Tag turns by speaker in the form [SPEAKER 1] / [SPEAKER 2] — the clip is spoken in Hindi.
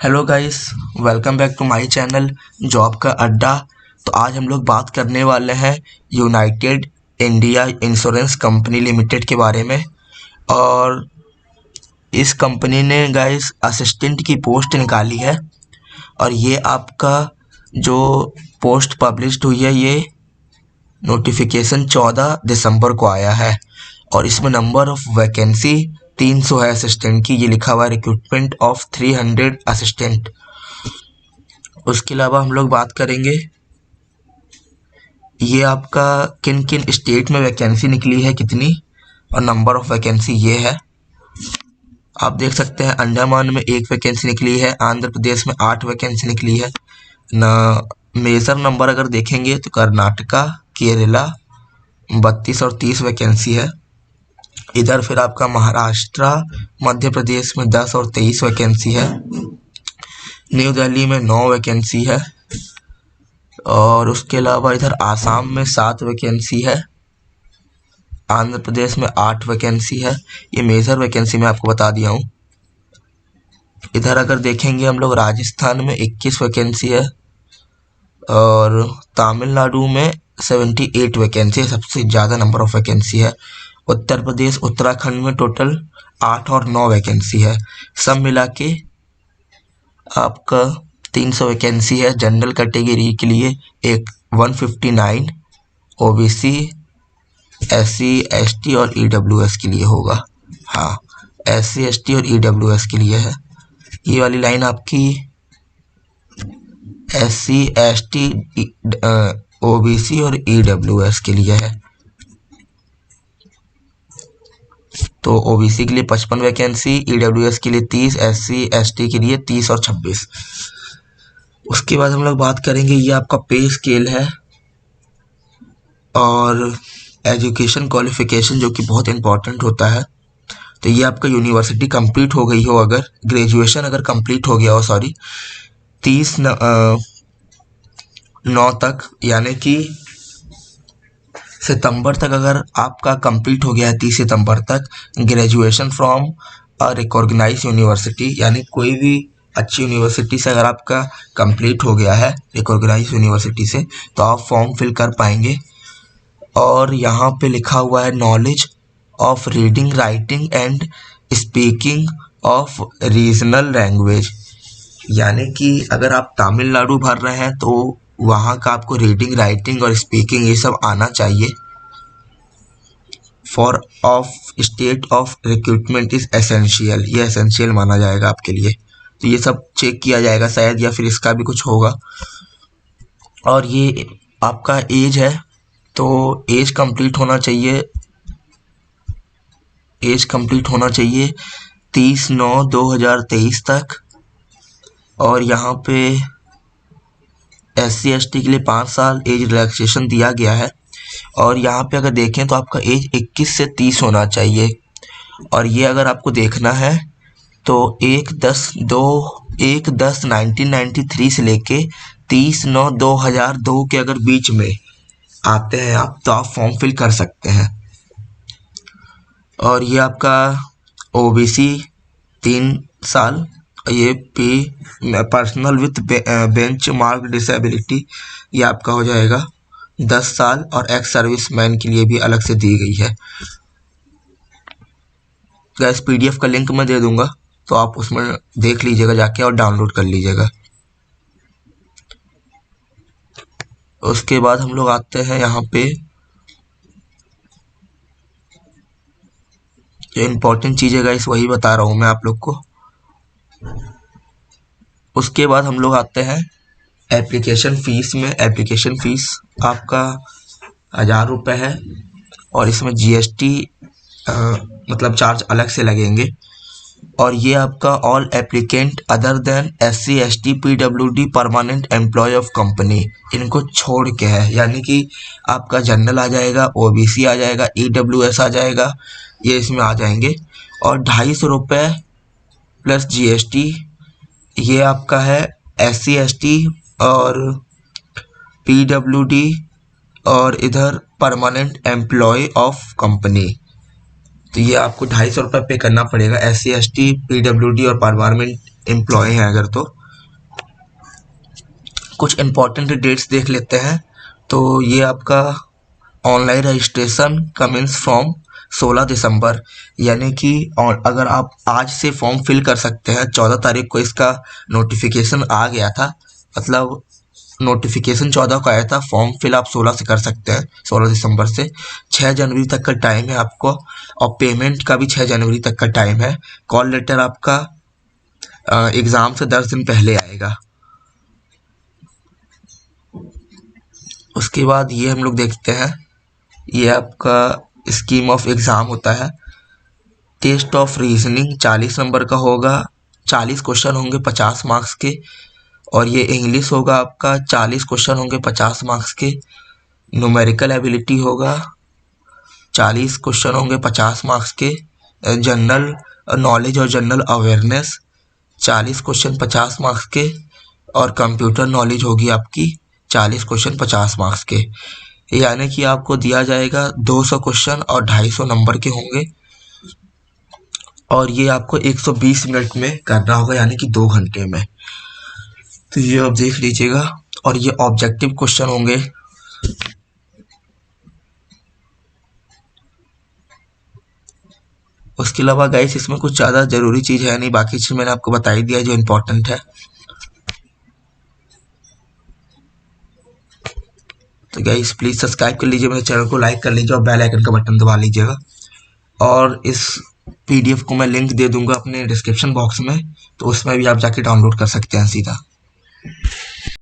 [SPEAKER 1] Hello guys, welcome back to my channel job का अड्डा। तो आज हम लोग बात करने वाले हैं United India insurance company limited के बारे में। और इस कंपनी ने गाइस असिस्टेंट की पोस्ट निकाली है और ये आपका जो पोस्ट पब्लिश्ड हुई है ये नोटिफिकेशन 14 दिसंबर को आया है और इसमें नंबर ऑफ वैकेंसी 300 है असिस्टेंट की। ये लिखा हुआ है रिक्रूटमेंट ऑफ 300 असिस्टेंट। उसके अलावा हम लोग बात करेंगे ये आपका किन किन स्टेट में वैकेंसी निकली है कितनी, और नंबर ऑफ वैकेंसी ये है। आप देख सकते हैं अंडमान में 1 वैकेंसी निकली है, आंध्र प्रदेश में 8 वैकेंसी निकली है ना। मेजर नंबर अगर देखेंगे तो कर्नाटका, केरला 32 और 30 वैकेंसी है। इधर फिर आपका महाराष्ट्र, मध्य प्रदेश में 10 और 23 वैकेंसी है। न्यू दिल्ली में 9 वैकेंसी है और उसके अलावा इधर आसाम में 7 वैकेंसी है। आंध्र प्रदेश में 8 वैकेंसी है। ये मेजर वैकेंसी मैं आपको बता दिया हूँ। इधर अगर देखेंगे हम लोग राजस्थान में 21 वैकेंसी है और तमिलनाडु में 78 वैकेंसी है, सबसे ज़्यादा नंबर ऑफ वैकेंसी है। उत्तर प्रदेश, उत्तराखंड में टोटल 8 और 9 वैकेंसी है। सब मिला के आपका 300 वैकेंसी है। जनरल कैटेगरी के लिए एक 159, ओबीसी, एससी, एसटी और ईडब्ल्यूएस के लिए होगा। हाँ, एससी, एसटी और ईडब्ल्यूएस के लिए है। ये वाली लाइन आपकी एससी, एसटी, ओबीसी और ईडब्ल्यूएस के लिए है। तो ओबीसी के लिए 55 वैकेंसी, ईडब्ल्यूएस के लिए 30, एससी एसटी के लिए 30 और 26। उसके बाद हम लोग बात करेंगे ये आपका पे स्केल है और एजुकेशन क्वालिफिकेशन जो कि बहुत इंपॉर्टेंट होता है। तो ये आपका यूनिवर्सिटी कंप्लीट हो गई हो, अगर ग्रेजुएशन अगर कंप्लीट हो गया हो, सॉरी 30/9 तक, यानी कि सितंबर तक अगर आपका कंप्लीट हो गया है 30 सितंबर तक graduation from a recognise university, यानी कोई भी अच्छी यूनिवर्सिटी से अगर आपका कंप्लीट हो गया है रिकॉग्नाइज यूनिवर्सिटी से, तो आप फॉर्म फिल कर पाएंगे। और यहाँ पे लिखा हुआ है knowledge of reading, writing and speaking of regional language, यानी कि अगर आप तमिलनाडु भर रहे हैं तो वहाँ का आपको रीडिंग, राइटिंग और स्पीकिंग ये सब आना चाहिए। For of state of recruitment is essential, ये एसेंशियल माना जाएगा आपके लिए। तो ये सब चेक किया जाएगा शायद, या फिर इसका भी कुछ होगा। और ये आपका एज है, तो एज कंप्लीट होना चाहिए, 30/9/2023 तक। और यहाँ पे एससी एसटी के लिए 5 साल एज रिलैक्सेशन दिया गया है। और यहाँ पे अगर देखें तो आपका एज 21 से 30 होना चाहिए। और ये अगर आपको देखना है तो 1/10/1993 से लेके 30/9/2002 के अगर बीच में आते हैं आप, तो आप फॉर्म फिल कर सकते हैं। और ये आपका ओबीसी 3 साल, ये personal with bench mark disability ये आपका हो जाएगा 10 साल, और एक्स सर्विस मैन के लिए भी अलग से दी गई है। गैस पीडीएफ का लिंक मैं दे दूंगा, तो आप उसमें देख लीजिएगा जाके और डाउनलोड कर लीजिएगा। उसके बाद हम लोग आते हैं यहाँ पे जो इम्पोर्टेंट चीज़ है गाइस वही बता रहा हूँ मैं आप लोग को। उसके बाद हम लोग आते हैं एप्लीकेशन फ़ीस में। एप्लीकेशन फ़ीस आपका 1000 रुपये है और इसमें जीएसटी मतलब चार्ज अलग से लगेंगे। और ये आपका all applicant other than SC ST पीडब्ल्यूडी परमानेंट एम्प्लॉय ऑफ कंपनी, इनको छोड़ के है, यानी कि आपका जनरल आ जाएगा, ओबीसी आ जाएगा, ईडब्ल्यूएस आ जाएगा, ये इसमें आ जाएंगे। और 250 रुपये प्लस जीएसटी ये आपका है एससी एसटी और पीडब्ल्यूडी और इधर परमानेंट एम्प्लॉय ऑफ कंपनी। तो ये आपको 250 रुपये पे करना पड़ेगा एससी एसटी पीडब्ल्यूडी और परमानेंट एम्प्लॉय हैं अगर तो। कुछ इम्पोर्टेंट डेट्स देख लेते हैं। तो ये आपका ऑनलाइन रजिस्ट्रेशन कमेंस फ्रॉम 16 दिसंबर, यानी कि अगर आप आज से फॉर्म फिल कर सकते हैं। 14 तारीख को इसका नोटिफिकेशन आ गया था, मतलब नोटिफिकेशन 14 को आया था, फॉर्म फिल आप 16 से कर सकते हैं, 16 दिसंबर से। 6 जनवरी तक का टाइम है आपको, और पेमेंट का भी 6 जनवरी तक का टाइम है। कॉल लेटर आपका एग्ज़ाम से 10 दिन पहले आएगा। उसके बाद ये हम लोग देखते हैं, ये आपका स्कीम ऑफ एग्ज़ाम होता है। टेस्ट ऑफ रीजनिंग 40 नंबर का होगा, 40 क्वेश्चन होंगे 50 मार्क्स के। और ये इंग्लिश होगा आपका, 40 क्वेश्चन होंगे 50 मार्क्स के। न्यूमेरिकल एबिलिटी होगा, 40 क्वेश्चन होंगे 50 मार्क्स के। जनरल नॉलेज और जनरल अवेयरनेस 40 क्वेश्चन 50 मार्क्स के। और कंप्यूटर नॉलेज होगी आपकी 40 क्वेश्चन 50 मार्क्स के। यानी कि आपको दिया जाएगा 200 क्वेश्चन और 250 नंबर के होंगे, और ये आपको 120 मिनट में करना होगा, यानी कि 2 घंटे में। तो ये आप देख लीजिएगा। और ये ऑब्जेक्टिव क्वेश्चन होंगे। उसके अलावा गाइस इसमें कुछ ज़्यादा ज़रूरी चीज़ है नहीं, बाकी चीज़ मैंने आपको बता ही दिया जो इम्पोर्टेंट है। तो गाइस प्लीज़ सब्सक्राइब कर लीजिए मेरे चैनल को, लाइक कर लीजिए और बेल आइकन का बटन दबा लीजिएगा। और इस PDF को मैं लिंक दे दूंगा अपने डिस्क्रिप्शन बॉक्स में, तो उसमें भी आप जाके डाउनलोड कर सकते हैं सीधा।